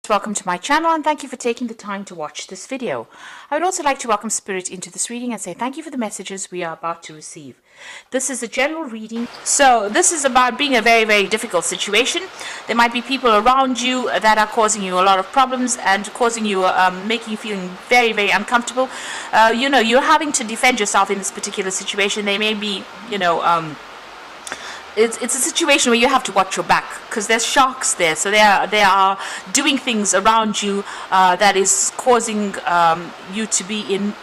Welcome to my channel and thank you for taking the time to watch this video. I would also like to welcome Spirit into this reading and say thank you for the messages we are about to receive. This is a general reading, so this is about being a very difficult situation. There might be people around you that are causing you a lot of problems and causing you, making you feeling very uncomfortable. You're having to defend yourself in this particular situation. They may be, it's a situation where you have to watch your back because there's sharks there, so they are doing things around you that is causing you to be in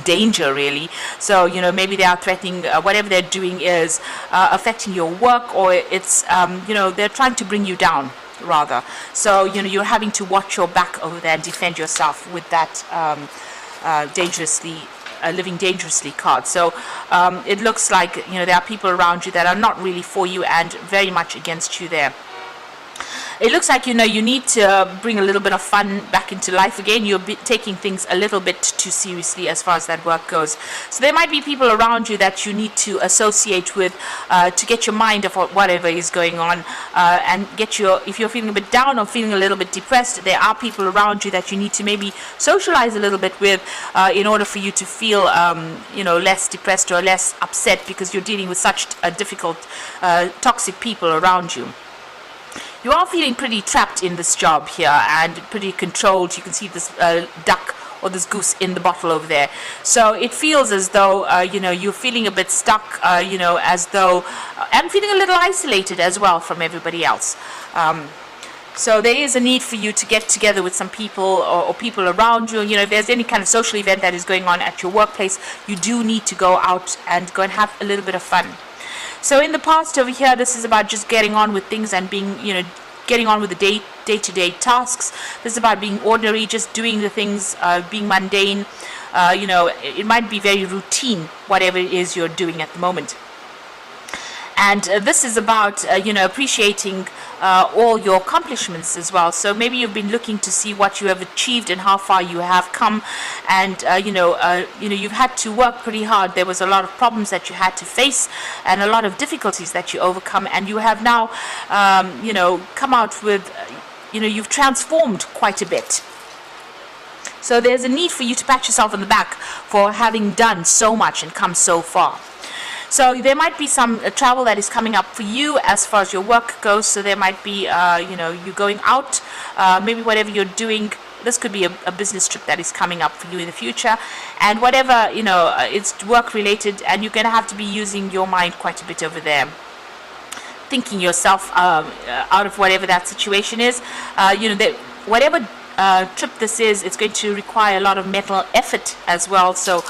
danger, really. So maybe they are threatening, whatever they're doing is affecting your work, or it's they're trying to bring you down rather. So you're having to watch your back over there and defend yourself with that living dangerously card. So it looks like there are people around you that are not really for you and very much against you there. It looks like you need to bring a little bit of fun back into life again. You're taking things a little bit too seriously as far as that work goes. So there might be people around you that you need to associate with to get your mind off whatever is going on, and if you're feeling a bit down or feeling a little bit depressed, there are people around you that you need to maybe socialize a little bit with in order for you to feel less depressed or less upset, because you're dealing with such difficult toxic people around you. You are feeling pretty trapped in this job here and pretty controlled. You can see this duck or this goose in the bottle over there. So it feels as though you're feeling a bit stuck, as though and feeling a little isolated as well from everybody else. So there is a need for you to get together with some people or people around you. If there's any kind of social event that is going on at your workplace, you do need to go out and go and have a little bit of fun. So in the past over here, this is about just getting on with things and being, getting on with the day-to-day tasks. This is about being ordinary, just doing the things, being mundane. It might be very routine, whatever it is you're doing at the moment. And this is about, appreciating all your accomplishments as well. So maybe you've been looking to see what you have achieved and how far you have come. And, you've had to work pretty hard. There was a lot of problems that you had to face and a lot of difficulties that you overcome. And you have now, come out with, you've transformed quite a bit. So there's a need for you to pat yourself on the back for having done so much and come so far. So there might be some travel that is coming up for you as far as your work goes. So there might be, you going out, maybe whatever you're doing. This could be a business trip that is coming up for you in the future. And whatever, it's work related, and you're going to have to be using your mind quite a bit over there, thinking yourself out of whatever that situation is. Whatever trip this is, it's going to require a lot of mental effort as well. So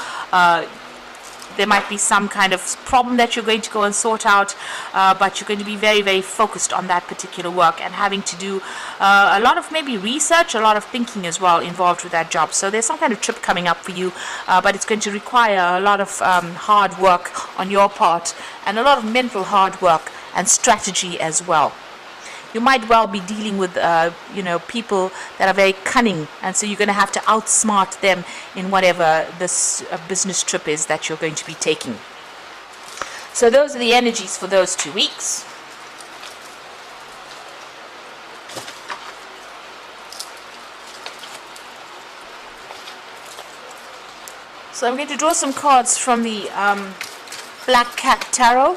there might be some kind of problem that you're going to go and sort out, but you're going to be very focused on that particular work and having to do a lot of maybe research, a lot of thinking as well involved with that job. So there's some kind of trip coming up for you, but it's going to require a lot of hard work on your part and a lot of mental hard work and strategy as well. You might well be dealing with, people that are very cunning, and so you're going to have to outsmart them in whatever this business trip is that you're going to be taking. So those are the energies for those 2 weeks. So I'm going to draw some cards from the Black Cat Tarot.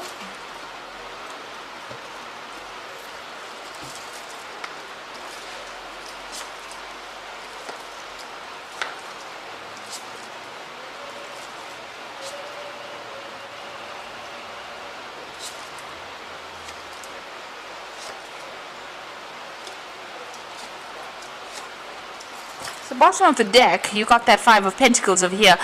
The bottom of the deck, you got that Five of Pentacles over here.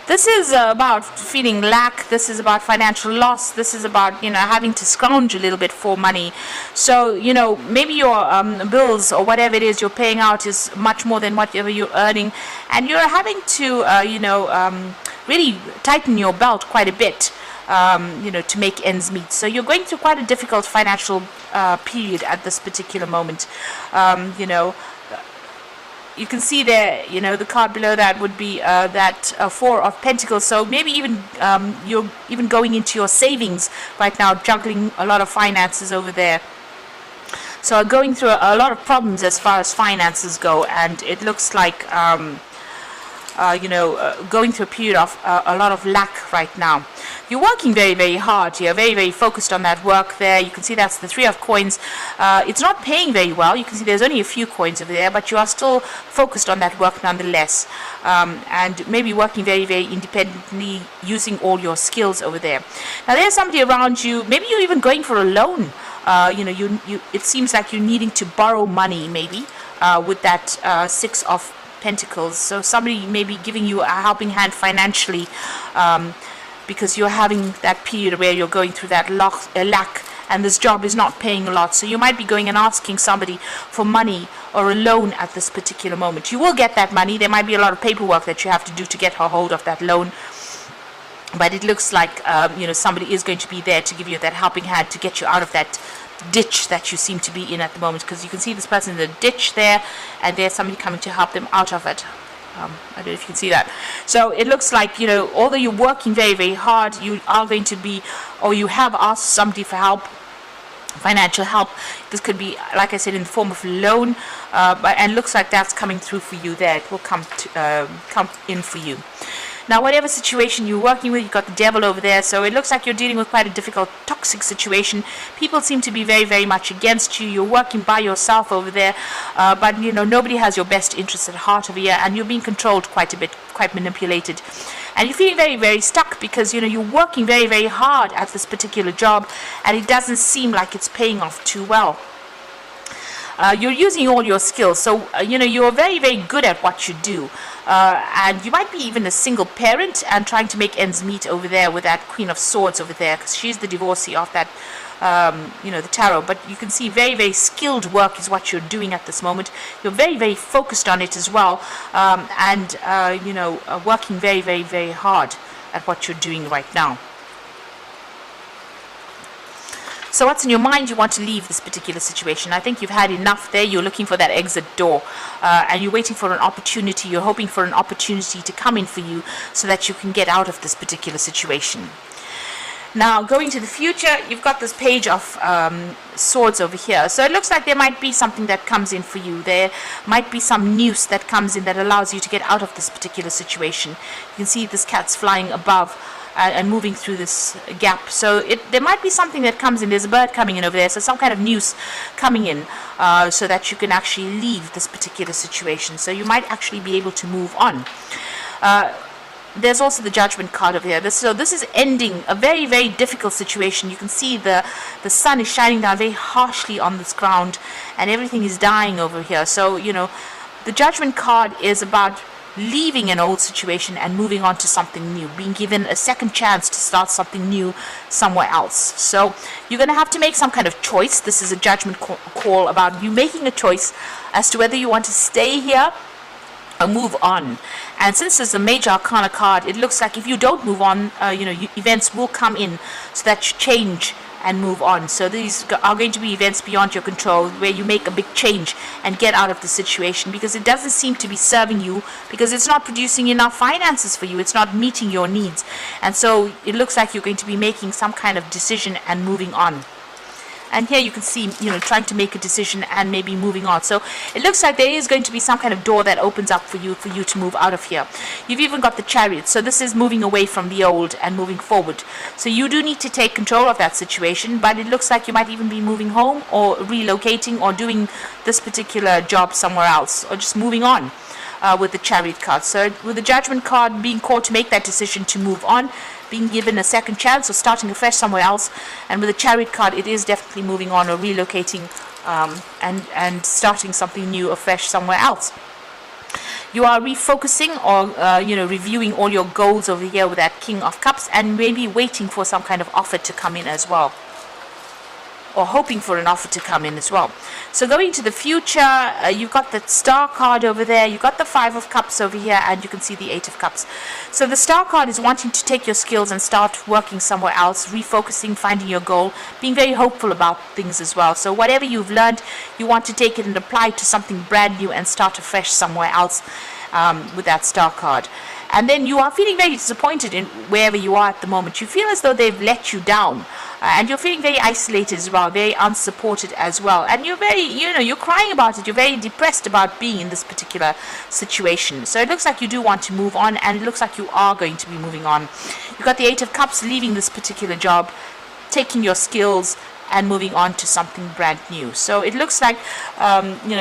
This is about feeling lack. This is about financial loss. This is about having to scrounge a little bit for money. So maybe your bills or whatever it is you're paying out is much more than whatever you're earning, and you're having to really tighten your belt quite a bit to make ends meet. So you're going through quite a difficult financial period at this particular moment. You can see there, the card below that would be that Four of Pentacles. So maybe even you're even going into your savings right now, juggling a lot of finances over there. So are going through a lot of problems as far as finances go, and it looks like going through a period of a lot of lack right now. You're working very, very hard. You're very, very focused on that work there. You can see that's the 3 of coins. It's not paying very well. You can see there's only a few coins over there, but you are still focused on that work nonetheless. And maybe working very, very independently, using all your skills over there. Now there's somebody around you. Maybe you're even going for a loan. It seems like you're needing to borrow money, maybe, with that 6 of Pentacles. So somebody may be giving you a helping hand financially, because you're having that period where you're going through that lack, and this job is not paying a lot. So you might be going and asking somebody for money or a loan at this particular moment. You will get that money. There might be a lot of paperwork that you have to do to get a hold of that loan. But it looks like somebody is going to be there to give you that helping hand to get you out of that ditch that you seem to be in at the moment, because you can see this person in the ditch there, and there's somebody coming to help them out of it. I don't know if you can see that. So it looks like, although you're working very, very hard, you are going to be, or you have asked somebody for help, financial help. This could be, like I said, in the form of a loan, and looks like that's coming through for you there. It will come in for you. Now, whatever situation you're working with, you've got the devil over there, so it looks like you're dealing with quite a difficult, toxic situation. People seem to be very, very much against you. You're working by yourself over there, but, nobody has your best interests at heart over here, and you're being controlled quite a bit, quite manipulated. And you're feeling very, very stuck because, you're working very, very hard at this particular job, and it doesn't seem like it's paying off too well. You're using all your skills, so you're very, very good at what you do, and you might be even a single parent and trying to make ends meet over there with that Queen of Swords over there, because she's the divorcee of that the tarot. But you can see very, very skilled work is what you're doing at this moment. You're very, very focused on it as well, and working very, very, very hard at what you're doing right now. So what's in your mind? You want to leave this particular situation. I think you've had enough there. You're looking for that exit door, and you're waiting for an opportunity. You're hoping for an opportunity to come in for you so that you can get out of this particular situation. Now, going to the future, you've got this Page of Swords over here. So it looks like there might be something that comes in for you. There might be some news that comes in that allows you to get out of this particular situation. You can see this cat's flying above and moving through this gap. So there might be something that comes in. There's a bird coming in over there, so some kind of news coming in, so that you can actually leave this particular situation. So you might actually be able to move on. There's also the Judgment card over here. So this is ending a very, very difficult situation. You can see the sun is shining down very harshly on this ground, and everything is dying over here. So, the Judgment card is about leaving an old situation and moving on to something new, being given a second chance to start something new somewhere else. So you're going to have to make some kind of choice. This is a judgment call about you making a choice as to whether you want to stay here or move on. And since it's a Major Arcana card, it looks like if you don't move on, events will come in so that you change and move on. So these are going to be events beyond your control, where you make a big change and get out of the situation, because it doesn't seem to be serving you, because it's not producing enough finances for you. It's not meeting your needs. And so it looks like you're going to be making some kind of decision and moving on. And here you can see, trying to make a decision and maybe moving on. So it looks like there is going to be some kind of door that opens up for you to move out of here. You've even got the Chariot. So this is moving away from the old and moving forward. So you do need to take control of that situation, but it looks like you might even be moving home or relocating or doing this particular job somewhere else, or just moving on. With the Chariot card. So with the Judgment card, being called to make that decision to move on, being given a second chance or starting afresh somewhere else. And with the Chariot card, it is definitely moving on or relocating, and starting something new afresh somewhere else. You are refocusing or reviewing all your goals over here with that King of Cups, and maybe waiting for some kind of offer to come in as well, or hoping for an offer to come in as well. So going to the future, you've got the Star card over there, you've got the 5 of Cups over here, and you can see the 8 of Cups. So the Star card is wanting to take your skills and start working somewhere else, refocusing, finding your goal, being very hopeful about things as well. So whatever you've learned, you want to take it and apply it to something brand new and start afresh somewhere else, with that Star card. and then you are feeling very disappointed in wherever you are at the moment. You feel as though they've let you down, and you're feeling very isolated as well, very unsupported as well, and you're very, you're crying about it. You're very depressed about being in this particular situation. So it looks like you do want to move on, and it looks like you are going to be moving on. You've got the Eight of Cups, leaving this particular job, taking your skills and moving on to something brand new. So it looks like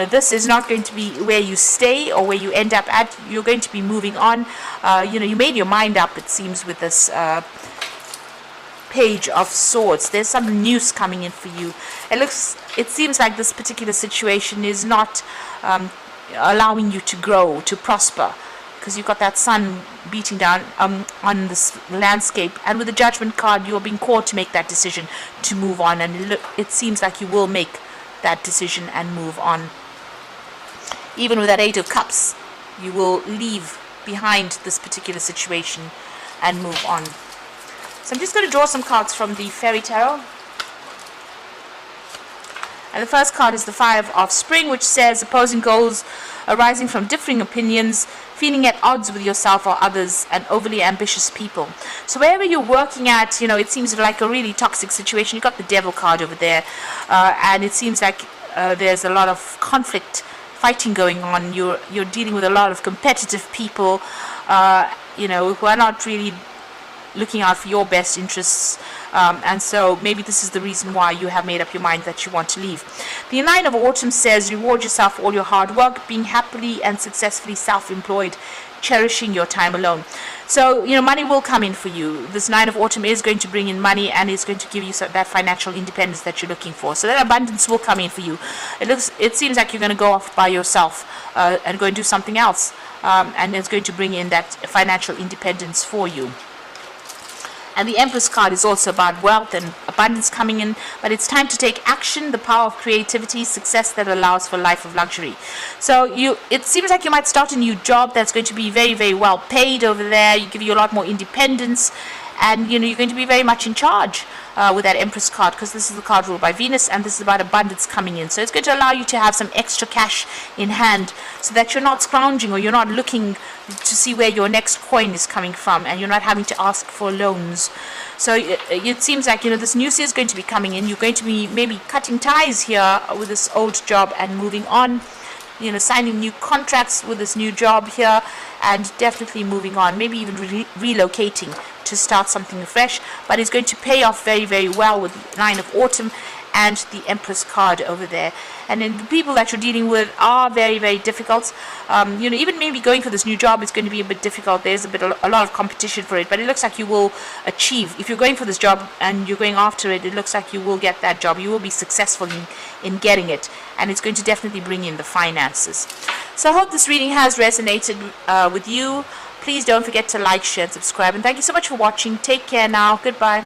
this is not going to be where you stay or where you end up at. You're going to be moving on. You made your mind up, it seems, with this Page of Swords. There's some news coming in for you. It seems like this particular situation is not allowing you to grow, to prosper, because you've got that sun beating down on this landscape, and with the Judgment card, you're being called to make that decision to move on, and it seems like you will make that decision and move on. Even with that Eight of Cups, you will leave behind this particular situation and move on. So I'm just going to draw some cards from the Fairy Tarot. And the first card is the Five of Spring, which says opposing goals arising from differing opinions, feeling at odds with yourself or others, and overly ambitious people. So wherever you're working at, it seems like a really toxic situation. You've got the Devil card over there, and it seems like there's a lot of conflict, fighting going on. You're dealing with a lot of competitive people, who are not really looking out for your best interests, and so maybe this is the reason why you have made up your mind that you want to leave. The Nine of Autumn says reward yourself for all your hard work, being happily and successfully self-employed, cherishing your time alone. So money will come in for you. This Nine of Autumn is going to bring in money, and it's going to give you that financial independence that you're looking for. So that abundance will come in for you. It seems like you're going to go off by yourself and go and do something else, and it's going to bring in that financial independence for you. And the Empress card is also about wealth and abundance coming in, but it's time to take action, the power of creativity, success that allows for a life of luxury. So it seems like you might start a new job that's going to be very, very well paid over there. You give you a lot more independence, and you're going to be very much in charge with that Empress card, because this is the card ruled by Venus, and this is about abundance coming in. So it's going to allow you to have some extra cash in hand, so that you're not scrounging, or you're not looking to see where your next coin is coming from, and you're not having to ask for loans. So it seems like this news is going to be coming in. You're going to be maybe cutting ties here with this old job and moving on, signing new contracts with this new job here, and definitely moving on, maybe even relocating to start something fresh. But it's going to pay off very, very well with the Nine of Autumn and the Empress card over there. And then the people that you're dealing with are very, very difficult. Even maybe going for this new job is going to be a bit difficult. There's a lot of competition for it, but it looks like you will achieve. If you're going for this job and you're going after it, it looks like you will get that job. You will be successful in getting it, and it's going to definitely bring in the finances. So I hope this reading has resonated with you. Please don't forget to like, share, and subscribe. And thank you so much for watching. Take care now. Goodbye.